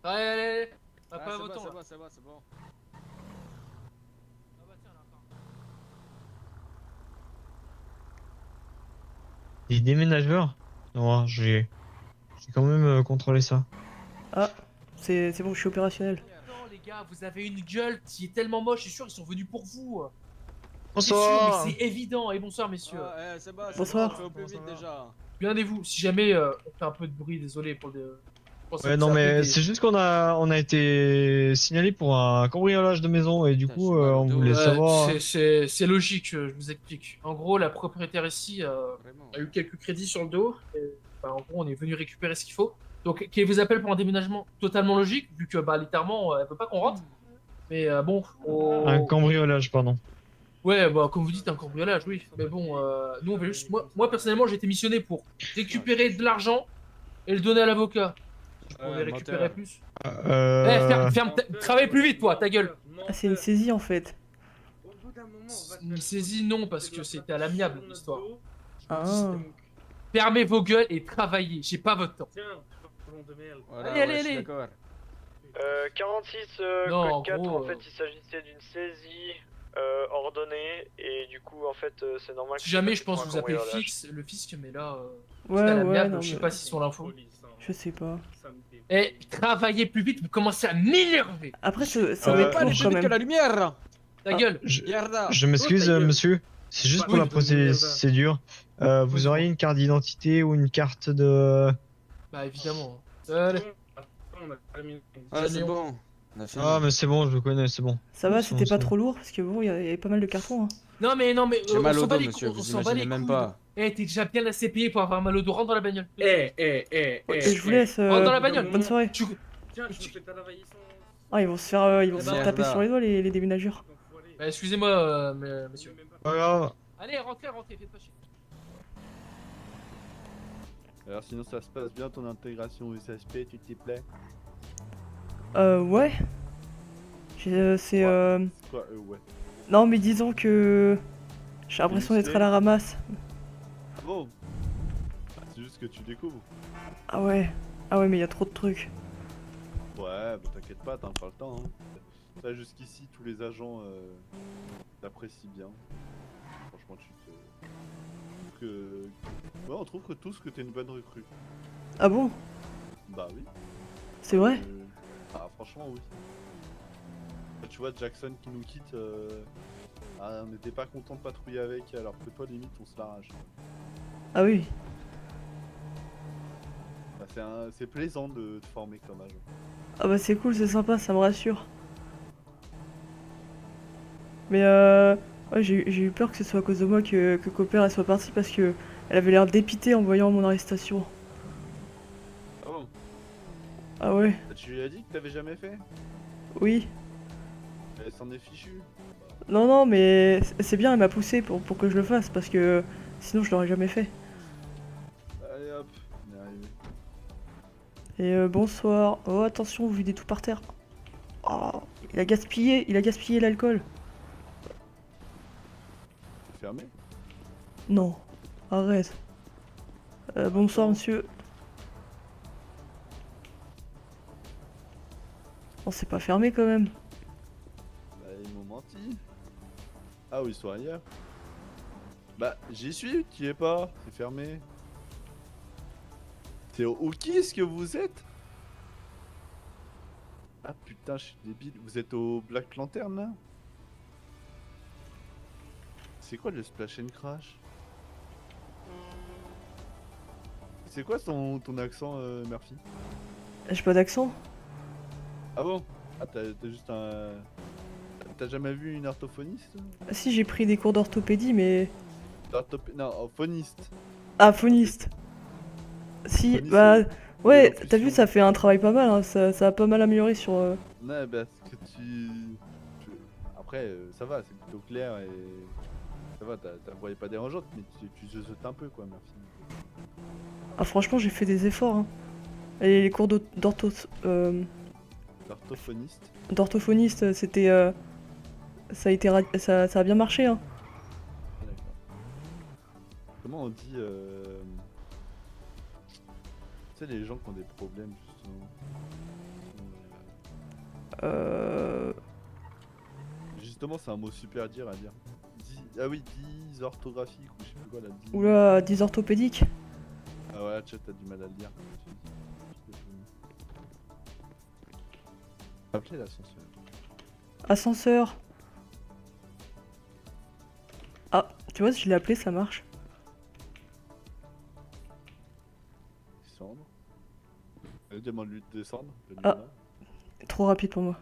Allez, allez, allez. On va Ah, pas c'est votre bon, temps c'est là. bon, c'est bon, c'est bon. Ah bah tiens, là, encore. Des déménageurs? Non, j'ai quand même contrôlé ça. Ah, c'est bon, je suis opérationnel. Non, les gars, vous avez une gueule qui est tellement moche, je suis sûr, ils sont venus pour vous. C'est sûr, mais Bonsoir! c'est évident. Et bonsoir, messieurs. Ah, c'est bon, on Bonsoir. fait au plus vite déjà. Bien et vous. Si jamais on fait un peu de bruit, désolé pour le. Je pensais Ouais, que non, ça appelait mais des. c'est juste qu'on a été signalé pour un cambriolage de maison et du Putain, coup, j'ai mal au on dos voulait là. savoir. C'est logique, je vous explique. En gros, la propriétaire ici Vraiment. a eu quelques crédits sur le dos. Et, bah, en gros, on est venu récupérer ce qu'il faut. Donc, qui vous appelle pour un déménagement totalement logique, vu que bah, littéralement, elle veut pas qu'on rentre. Mais bon, Un cambriolage, pardon. ouais, bah, comme vous dites, un cambriolage, oui. Mais bon, nous, on veut juste. Moi, personnellement, j'ai été missionné pour récupérer de l'argent et le donner à l'avocat. Si je pouvais récupérer Menteur. plus. Eh, Euh... travaille plus vite, toi, ta gueule. Ah, c'est une saisie en fait. Une saisie, non, parce que c'était à l'amiable, l'histoire. Ah. Fermez vos gueules et travaillez, j'ai pas votre temps. Voilà, Allez, allez, ouais, je suis allez. d'accord. 46 Non, en code 4, gros, en fait, il s'agissait d'une saisie ordonnée et du coup, en fait, c'est normal. Si jamais, je pense que vous appelez le fisc, mais là, c'est à Ouais, ouais, l'amiable, non, je sais mais. pas s'ils sont l'info. Je sais pas. Eh, travaillez plus vite, vous commencez à m'énerver. Après, ça va On peut être pas aller lourd plus quand vite que même. la lumière. Ta gueule. Yarda. Je m'excuse, monsieur. C'est juste pour Oui. la procédure. Vous Oui, auriez moi. une carte d'identité ou une carte de... Bah, évidemment. Allez, Ah, c'est Salut. bon. On a fini. Ah, mais c'est bon, je le connais, c'est bon. Ça va, C'est c'était bon, pas c'est bon. trop lourd parce que bon, il y avait pas mal de cartons. Hein. Non, mais J'ai on mal au s'en bat dos, les monsieur, couilles. On vous s'en bat les imaginez même couilles. pas. Eh, t'es déjà bien assez payé pour avoir mal au dos. Rentre dans la bagnole. Ouais, je vous laisse. Rentre dans la bagnole. Bonne soirée. Tiens, je me fais talaviller son. Ah, ils vont se faire taper Merde. sur les doigts les déménageurs. Bah, excusez-moi, monsieur. Pas grave. Allez, rentrez, faites pas chier. Alors sinon ça se passe bien ton intégration au SHP, tu t'y plais? Ouais. C'est Quoi ouais. Non, mais disons que. J'ai l'impression d'être à la ramasse. Ah bon? Ah, c'est juste que tu découvres. Ah ouais. Ah ouais, mais il y a trop de trucs. Ouais, bah t'inquiète pas, t'as pas le temps. Hein. Là jusqu'ici, tous les agents t'apprécient bien. Franchement, Ouais, on trouve que tous que t'es une bonne recrue. Ah bon? Bah oui. C'est vrai? Ah franchement oui. Tu vois Jackson qui nous quitte, on n'était pas content de patrouiller avec, alors que toi limite on se l'arrache. Ah oui. Bah, c'est plaisant de te former comme agent. Ah bah c'est cool, c'est sympa, ça me rassure. Mais ouais, j'ai eu peur que ce soit à cause de moi que Copper elle soit partie parce que elle avait l'air dépitée en voyant mon arrestation. Ah bon? Ah ouais, Tu lui as dit que t'avais jamais fait? oui. Elle s'en est fichue. Non, non, mais c'est bien, elle m'a poussé pour que je le fasse parce que sinon je l'aurais jamais fait. Allez hop, on est arrivé. Et bonsoir. Oh attention, vous videz tout par terre. Oh, il a gaspillé l'alcool. C'est fermé? Non, arrête. Bonsoir monsieur. Oh, c'est pas fermé quand même. Bah ils m'ont menti. Ah oui, ils sont ailleurs. Bah j'y suis, tu y es pas, c'est fermé. C'est au kiss que vous êtes? Ah putain, je suis débile. Vous êtes au Black Lantern là? C'est quoi le splash and crash? C'est quoi ton accent Murphy? J'ai pas d'accent. Ah bon? Ah t'as juste un... T'as jamais vu une orthophoniste? Ah si, j'ai pris des cours d'orthopédie, mais... Non, phoniste. Ah, phoniste. Si, Phoniste, bah... c'est Ouais, l'élocution. t'as vu, ça fait un travail pas mal, hein. Ça a pas mal amélioré sur... Non, parce que Après, ça va, c'est plutôt clair et... Ça va, ta voix est pas dérangeante, mais tu zeuzotes un peu quoi, merci. Ah, franchement, j'ai fait des efforts, hein. Et les cours L'orthophoniste. d'orthophoniste, c'était... Ça a été... Ça a bien marché, hein. Ah, d'accord. Comment on dit Tu sais, les gens qui ont des problèmes, justement. Justement, c'est un mot super dur à dire. Ah oui, dysorthographique ou je sais plus quoi là. Oula, dysorthopédique. Ah ouais, chat, t'as du mal à le dire. Appelez l'ascenseur. Ascenseur. Ah, tu vois, si je l'ai appelé, ça marche. Descendre. Demande-lui de descendre. Ah. donne-lui Trop rapide pour moi.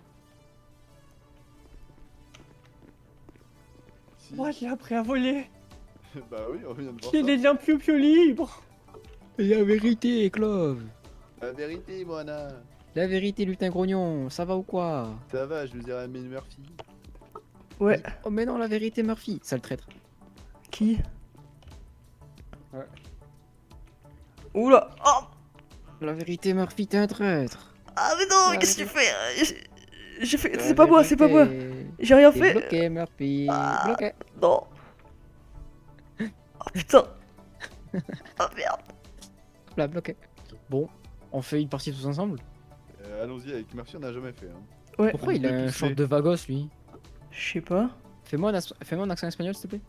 Si. Moi, j'ai appris à voler. Bah oui, on vient de voir J'ai ça. les liens piou libres. La vérité, Clove. La vérité, Moana. La vérité, lutin grognon, ça va ou quoi? Ça va, je nous ai ramené Murphy. Ouais, Oh mais non, la vérité, Murphy, sale traître. qui? Ouais. Oula. Oh. La vérité, Murphy, t'es un traître. Ah mais non, La qu'est-ce que tu vérité. fais? J'ai fait... La C'est pas moi, c'est pas moi. vérité. J'ai rien T'es fait. bloqué, Murphy. Ah. Bloqué. Non. Oh putain. Oh merde. Là, bloqué. Bon, on fait une partie tous ensemble. Allons-y, avec Murphy, on n'a jamais fait. Hein. Ouais. Pourquoi il a un Poussé. short de vagos, lui? Je sais pas. Fais-moi un accent espagnol, s'il te plaît.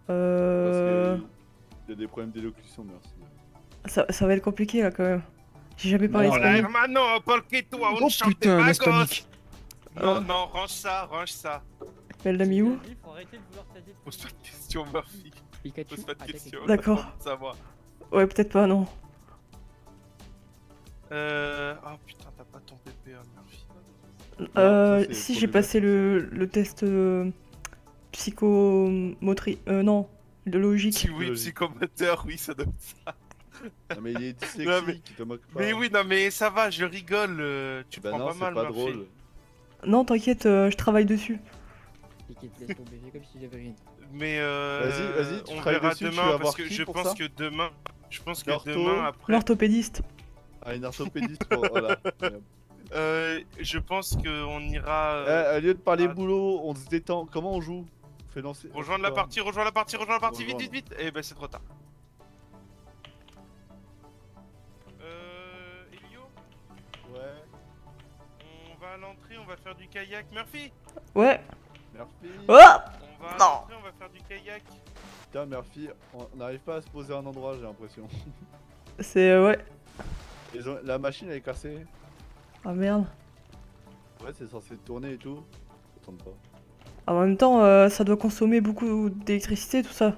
Parce Euh... que il y a des problèmes d'élocution, merci. Ça va être compliqué là quand même. J'ai jamais parlé Non, Hola espagnol. hermano, ¿por qué tú aún Oh son de putain, un vagos? hispanique. Non, non, range ça, range ça. Elle l'a mis où? Faut arrêter de vouloir t'aider. Pose pas de questions, Murphy. Pikachu, Pose pas de attaque. questions. D'accord. Ça va. Ouais, peut-être pas, non. Oh putain, t'as pas ton PPA, Murphy. ça, c'est Si pour j'ai le passé le test psychomotrice. Non, de logique. Si oui, Logique. psychomoteur, oui, ça doit être ça. Non, mais il est Non, mais- dyslexique, te moque pas. Mais oui, non, mais ça va, je rigole. Tu Bah prends non, pas c'est mal, pas Murphy. drôle. Non, t'inquiète, je travaille dessus. Piquet, laisse tomber, fais comme si j'avais rien. Mais Vas-y, tu on travailles verra dessus, tu demain vas parce voir que qui je pour pense ça que demain, je pense que L'ortho. demain après, L'orthopédiste. Ah, une orthopédiste pour... Voilà. je pense que on ira Au lieu de parler ah. boulot, on se détend. Comment on joue? On fait lancer. rejoindre la partie, rejoindre la partie, rejoindre la partie, vite, Rejoindre. vite, vite. Eh ben c'est trop tard. Elio, Ouais, on va à l'entrée, on va faire du kayak. Murphy, Ouais. Murphy. Oh on va à Non. l'entrée, on va faire du kayak. Putain, Murphy, on n'arrive pas à se poser à un endroit, j'ai l'impression. C'est. Ouais. La machine elle est cassée. Ah merde. Ouais, c'est censé tourner et tout. Ça tourne pas. En même temps, ça doit consommer beaucoup d'électricité, tout ça.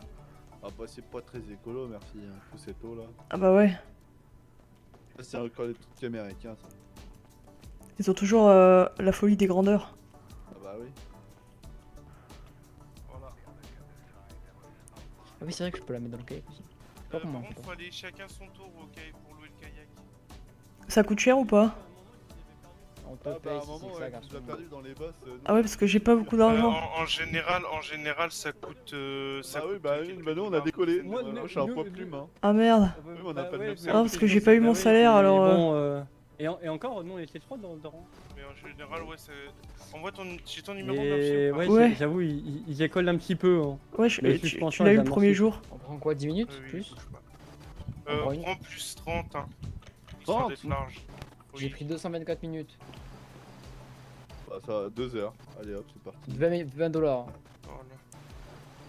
Ah bah c'est pas très écolo, merci. Hein. Tous ces taux là. Ah bah ouais. Ça, c'est encore les trucs américains ça. Ils ont toujours la folie des grandeurs. Ah bah oui. Voilà. Ah oui, c'est vrai que je peux la mettre dans le kayak aussi. Pas Par comment, contre, je sais faut aller chacun son tour au kayak pour louer le kayak. Ça coûte cher ou pas? On te Ah bah paye à un si moment, c'est ouais, ça, tu garçon. nous as perdu dans les boss. Ah ouais, parce que j'ai pas beaucoup d'argent. En général, ça coûte. Ça Ah oui, coûte bah oui, quelques bah nous on a dollars. décollé. Moi, Moi, nous- je suis un nous- poids nous- plume. Hein. Ah merde. Oui, on a pas le même Ah, parce que j'ai pas eu mon salaire, alors, Bon, et encore, nous on était trois dans le rang. Mais en général, ouais, c'est. Envoie ton. J'ai ton numéro Murphy Et ou pas ouais, Ouais. j'avoue, ils écolent un petit peu. Hein. Ouais, Mais tu suspension, l'as eu elle le a premier amorti. jour. On prend quoi, 10 minutes Oui, plus? bouge pas. On prend une. Prends plus 30, hein. Histoire 30? d'être large. J'ai Oui. pris 224 minutes. Bah ça va, 2 heures. Allez hop, c'est parti. 20 dollars. Voilà.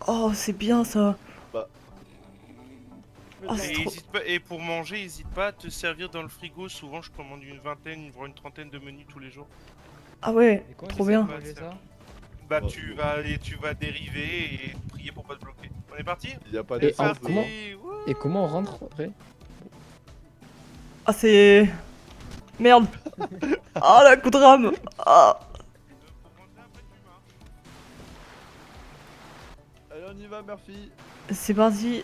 Oh, c'est bien ça. Ah, Et, c'est trop... et pour manger, hésite pas à te servir dans le frigo. Souvent, je commande une vingtaine, voire une trentaine de menus tous les jours. Ah ouais, Et comment trop tu sais bien. manger ça? Bah, Oh. tu vas dériver et prier pour pas te bloquer. On est parti? Il y a pas Et d'essence. en comment Wouh. Et comment on rentre après? Ah, c'est... Merde. Ah, la coup de rame. Ah. Pour rentrer après, tu marches. Allez, on y va, Murphy. C'est parti.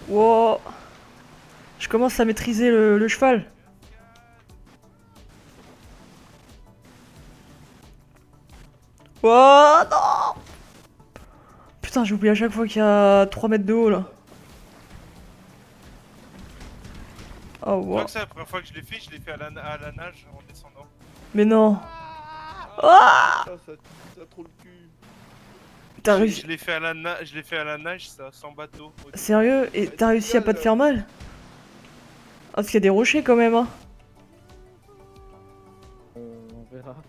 Wow. Je commence à maîtriser le cheval. Wow, non. Putain, j'oublie à chaque fois qu'il y a 3 mètres de haut là. Oh Je wow. crois que c'est la première fois que je l'ai fait à la nage en descendant. Mais non. Ah. Ça a trop le cul. T'as Je réussi. l'ai fait à la nage, ça, sans bateau. au début. Sérieux? Et t'as réussi à pas te faire mal? Ah, parce qu'il y a des rochers quand même, hein. caméra.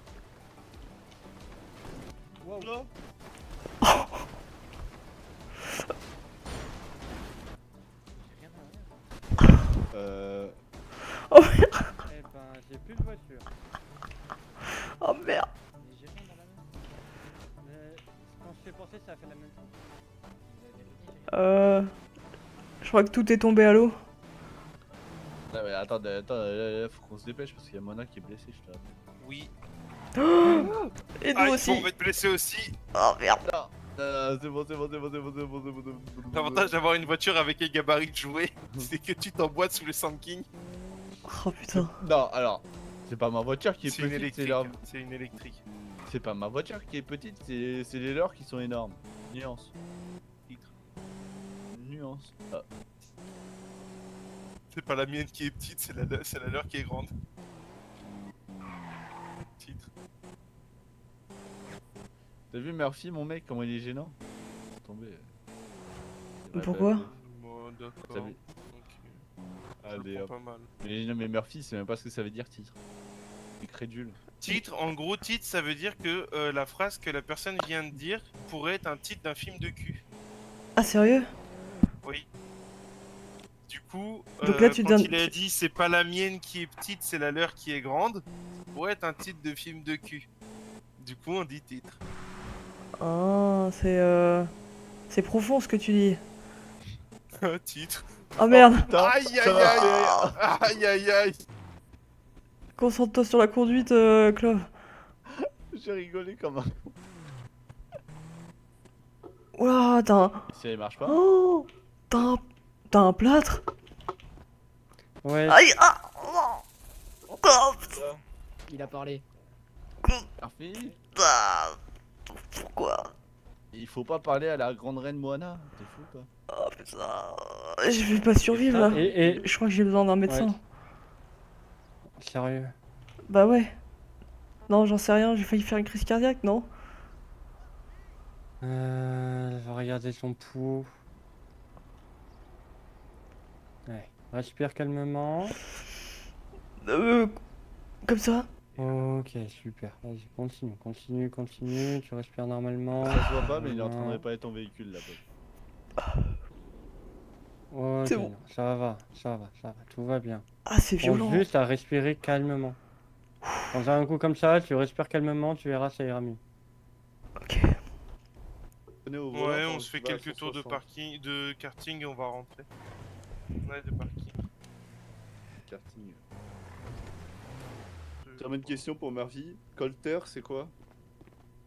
Wow. Oh, Eh ben, j'ai plus de voiture. oh merde. Mais j'ai rien dans la main. Quand je fais penser, ça a fait la même chose. Je crois que tout est tombé à l'eau. Non, mais attends, faut qu'on se dépêche parce qu'il y a Mona qui est blessée, je te rappelle. Oui. Et nous Ah, aussi. on va être blessé aussi. Oh merde. C'est bon. L'avantage d'avoir une voiture avec un gabarit de jouet, c'est que tu t'emboîtes sous le Sand King. Oh putain. Non, alors, c'est pas ma voiture qui est C'est une petite, c'est électrique. leur... C'est une électrique. C'est pas ma voiture qui est petite, c'est les leurs qui sont énormes. Nuance. Titre. Nuance. Ah. C'est pas la mienne qui est petite, c'est la leur qui est grande. Titre. T'as vu Murphy, mon mec, comment il est gênant? Tombé. Pourquoi? Bon, d'accord. T'as vu? Ok. Allez Je hop. prends pas mal. Mais non, mais Murphy, c'est même pas ce que ça veut dire titre. Il est crédule. Titre, en gros, titre, ça veut dire que la phrase que la personne vient de dire pourrait être un titre d'un film de cul. Ah sérieux? Oui. Du coup, Donc là, tu quand donnes- il a dit c'est pas la mienne qui est petite, c'est la leur qui est grande, ça pourrait être un titre de film de cul. Du coup, on dit titre. Ah, c'est profond ce que tu dis. Titre. Oh merde. Aïe aïe aïe aïe aïe aïe. Concentre-toi sur la conduite, Clove. J'ai rigolé comme un. Ouah, t'as un... Si elle marche pas. Oh, t'as un plâtre? Ouais. Aïe, ah, oh, Il a parlé. Murphy, ah, pourquoi? il faut pas parler à la grande reine Moana. T'es fou quoi. Oh putain, je vais pas survivre là. Et Je crois que j'ai besoin d'un médecin. Ouais. Sérieux. Bah ouais. Non, j'en sais rien, j'ai failli faire une crise cardiaque, non? Je vais regarder son pouls. Ouais. Respire calmement. Comme ça? Ok, super. Vas-y, continue. Tu respires normalement. Ça se voit pas, mais il est en train de réparer ton véhicule là-bas. Ok, C'est bon. non, ça va. Tout va bien. Ah, c'est Pense violent. juste à respirer calmement. Dans un coup comme ça, tu respires calmement, tu verras, ça ira mieux. Ok. Venez au volant Ouais, quand on se tu fait vas à quelques tours de 160. parking, de karting et on va rentrer. Ouais, de parking. Karting. J'avais une question pour Murphy. Colter, c'est quoi?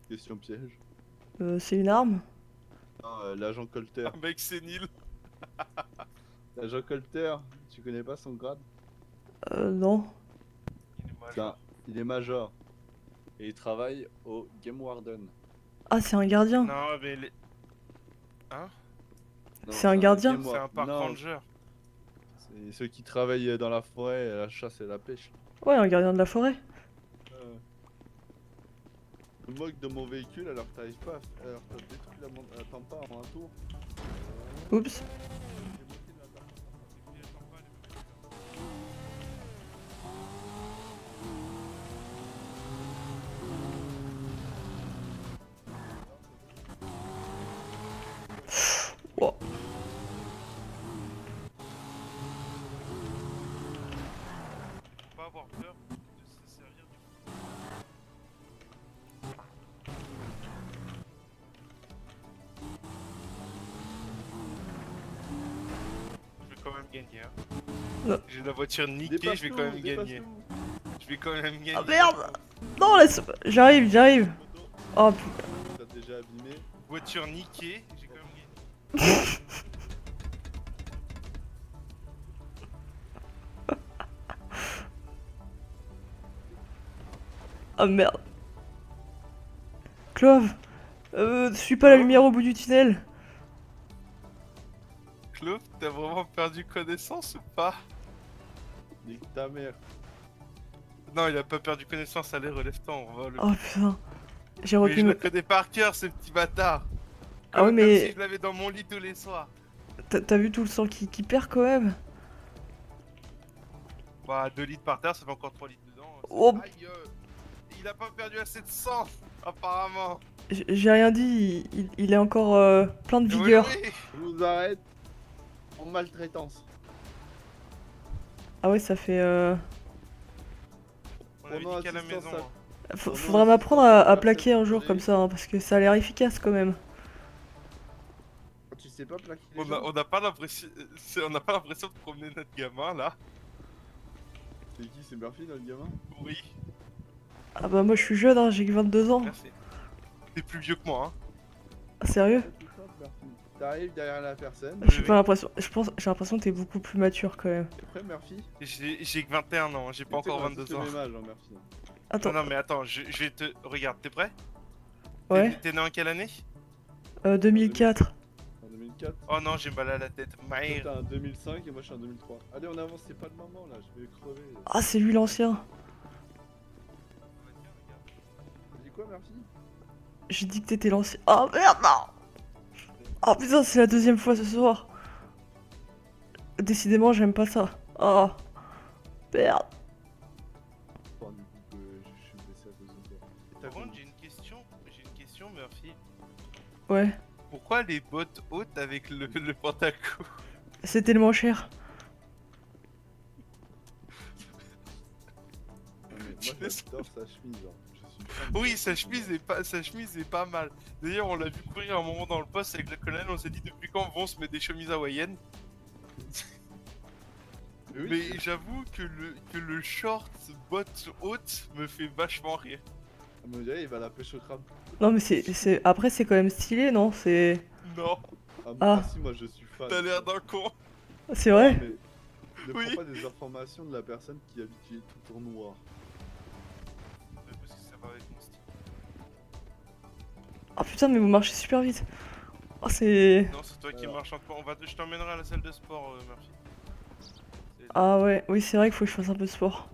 Question piège. C'est une arme? Non, l'agent Colter. Un mec sénile. L'agent Colter, tu connais pas son grade? Non. Il est C'est un- Il est major. Et il travaille au Game Warden. Ah, c'est un gardien. Non, mais les... Non, C'est un gardien? Game c'est War- un park Non, ranger. c'est ceux qui travaillent dans la forêt, la chasse et la pêche. Ouais, un gardien de la forêt. Je me moque de mon véhicule alors que t'arrives pas à... Alors que t'as détruit la tampa en un tour. Oups. Oh. Faut pas avoir peur de se servir du... Je vais quand même gagner. Hein. Non. J'ai la voiture niquée, je vais quand même gagner. Je vais quand même gagner. Ah merde. Non, laisse... J'arrive. Oh putain. T'as déjà abîmé. Voiture niquée, j'ai quand même gagné. Ah merde. Clove. Suis pas la lumière au bout du tunnel. Claude, t'as vraiment perdu connaissance ou pas? Nique ta mère. Non, il a pas perdu connaissance, allez, relève-toi, on va le... Oh putain. J'ai Mais je retenu... le connais par cœur, ce petit bâtard. Ah ouais, Comme mais... si je l'avais dans mon lit tous les soirs. T'as vu tout le sang qui perd quand même? Bah, 2 litres par terre, ça fait encore 3 litres dedans. Oh. Aïe, il a pas perdu assez de sang, apparemment. J'ai rien dit, il est encore plein de vigueur. Oui. Je vous arrête en maltraitance. Ah ouais, ça fait... On avait Pendant dit qu'à la assistance maison. à- hein. Faudra m'apprendre à plaquer un jour comme ça, hein, parce que ça a l'air efficace quand même. Tu sais pas plaquer les On gens. n'a pas l'impression, on n'a pas l'impression de promener notre gamin là. C'est qui? C'est Murphy, notre gamin? Oui, Ah bah moi je suis jeune, hein, j'ai que 22 ans. merci. T'es plus vieux que moi, hein. Ah, sérieux? T'arrives derrière la personne. J'ai pas l'impression... J'ai l'impression que t'es beaucoup plus mature quand même. T'es prêt, Murphy? J'ai que 21 ans, j'ai pas Tu sais encore qu'on a tous 22 ans. le même âge, hein, Murphy. Attends, Non, non, mais attends, je vais te. Regarde, t'es prêt? ouais. T'es né en quelle année? 2004. En 2004. Oh non, j'ai mal à la tête. Toi, Maïr. t'es un 2005 et moi je suis un 2003. Allez, on avance, c'est pas le moment là, je vais crever. Ah, c'est lui l'ancien. T'as dit quoi, Murphy? J'ai dit que t'étais l'ancien. Oh merde, non! Oh putain, c'est la deuxième fois ce soir. Décidément, j'aime pas ça. Oh. Merde. Enfin, du coup, je suis blessé à cause de toi. Et t'as Par contre, compris. j'ai une question, Murphy. Ouais. Pourquoi les bottes hautes avec le pantaco? C'est tellement cher. Non, mais moi j'adore sa chemise. Hein. Je suis fan Oui, de sa chemise est pas mal. D'ailleurs, on l'a vu courir un moment dans le poste avec le colonel, on s'est dit depuis quand Von se met des chemises hawaïennes. Mais oui, Mais j'avoue que le short bottes hautes me fait vachement rire. on me dirait il va à la pêche au crabe. Non, mais c'est... Après, c'est quand même stylé, non? C'est... Non, Ah, Ah. si, moi je suis fan. t'as l'air d'un con. C'est vrai? Mais ne Oui. prends pas des informations de la personne qui est habituée tout en noir. Parce que ça va avec mon style. Ah putain, mais vous marchez super vite. Oh, c'est... Non, c'est toi qui Alors. marches un peu. Je t'emmènerai à la salle de sport, Murphy. Ah ouais, oui, c'est vrai qu'il faut que je fasse un peu de sport.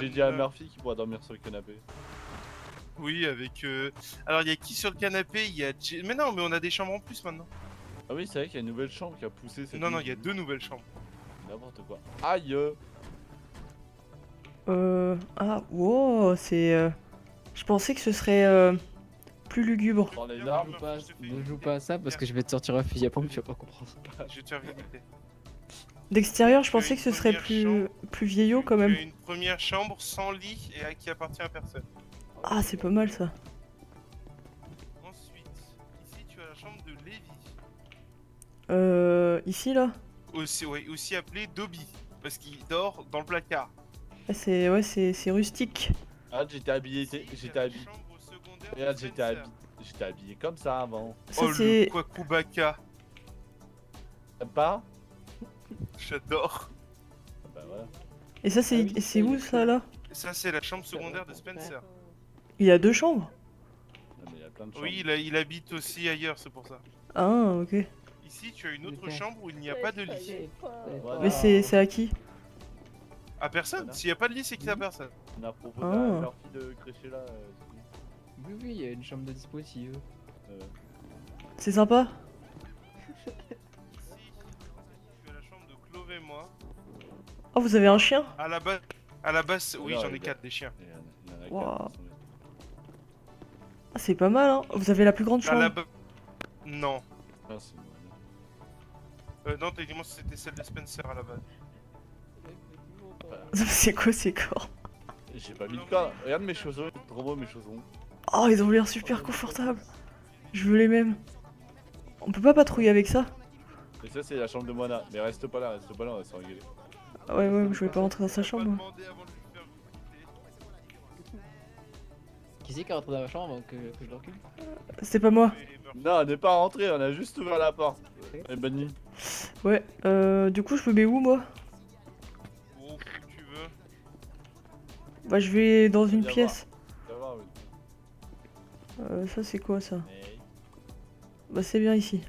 J'ai dit à Murphy qu'il pourra dormir sur le canapé. Oui, avec. Alors, il y a qui sur le canapé? Il y a. Mais non, mais on a des chambres en plus maintenant. Ah oui, c'est vrai qu'il y a une nouvelle chambre qui a poussé cette Non, non, nuit. il y a 2 nouvelles chambres. N'importe quoi. Aïe! Ah, wow, c'est... Je pensais que ce serait plus lugubre. Dans les Bien, arbres. Murphy, je te fais Ne joue visiter. pas à ça parce que je vais te sortir un fusil à pompe, tu vas pas comprendre. Je vais te faire visiter. D'extérieur, je Tu as pensais une que ce serait première plus... chambre. plus vieillot quand Tu même. as une première chambre sans lit et qui appartient à personne. Ah, c'est pas mal ça. Ensuite, ici tu as la chambre de Lévi. Ici là? Aussi, ouais, aussi appelé Dobby. Parce qu'il dort dans le placard. Ah, c'est... Ouais, c'est rustique. Ah, j'étais habillé. Ici, J'étais tu as la habillé. chambre secondaire de Regarde, Spencer. j'étais habillé comme ça avant. Ça, Oh, le c'est... Kwakubaka. T'aimes pas? J'adore. Bah voilà. Et ça, c'est Ah oui, c'est ça, où il est ça là? Ça, c'est la chambre secondaire de Spencer. Il y a 2 chambres? Non, mais il y a plein de chambres. Oui, il habite aussi ailleurs, c'est pour ça. Ah, ok. Ici, tu as une autre Ok. chambre où il n'y a pas de lit. Voilà. Mais c'est à qui? À personne. Voilà. S'il n'y a pas de lit, c'est qu'il n'y a personne. On a proposé Ah. à leur fille de crécher là. Oui, oui, il y a une chambre de dispo si eux. C'est sympa? Ici, tu as la chambre de Clove et moi. Oh, vous avez un chien? À la base, oui, Non, j'en ai il 4 des chiens. Il y en a Wow. quatre qui sont là. Ah, c'est pas mal, hein. Vous avez la plus grande À la chambre? ba- Non. Ah, c'est moi, là. Non, techniquement, c'était celle de Spencer à la base. C'est quoi ces corps? J'ai pas mis le cas. Regarde mes chaussons, trop beau mes chaussons. Oh, ils ont l'air super confortables. Je veux les mêmes. On peut pas patrouiller avec ça? Et ça, c'est la chambre de Moana. Mais reste pas là, on va se faire engueuler. Ah ouais, ouais, je vais pas rentrer dans sa J'ai pas chambre. moi. demandé avant de lui faire visiter. Qui c'est qui est rentré dans ma chambre avant que je le recule? C'était pas moi. Mais Murphy, Non, on n'est pas rentré, on a juste ouvert la porte. Et bonne nuit. Ouais, du coup, je me mets où moi? où tu veux. Bah, je vais dans une Viens pièce. Tu vas voir, oui. Ça, c'est quoi ça? Hey. Bah, c'est bien ici.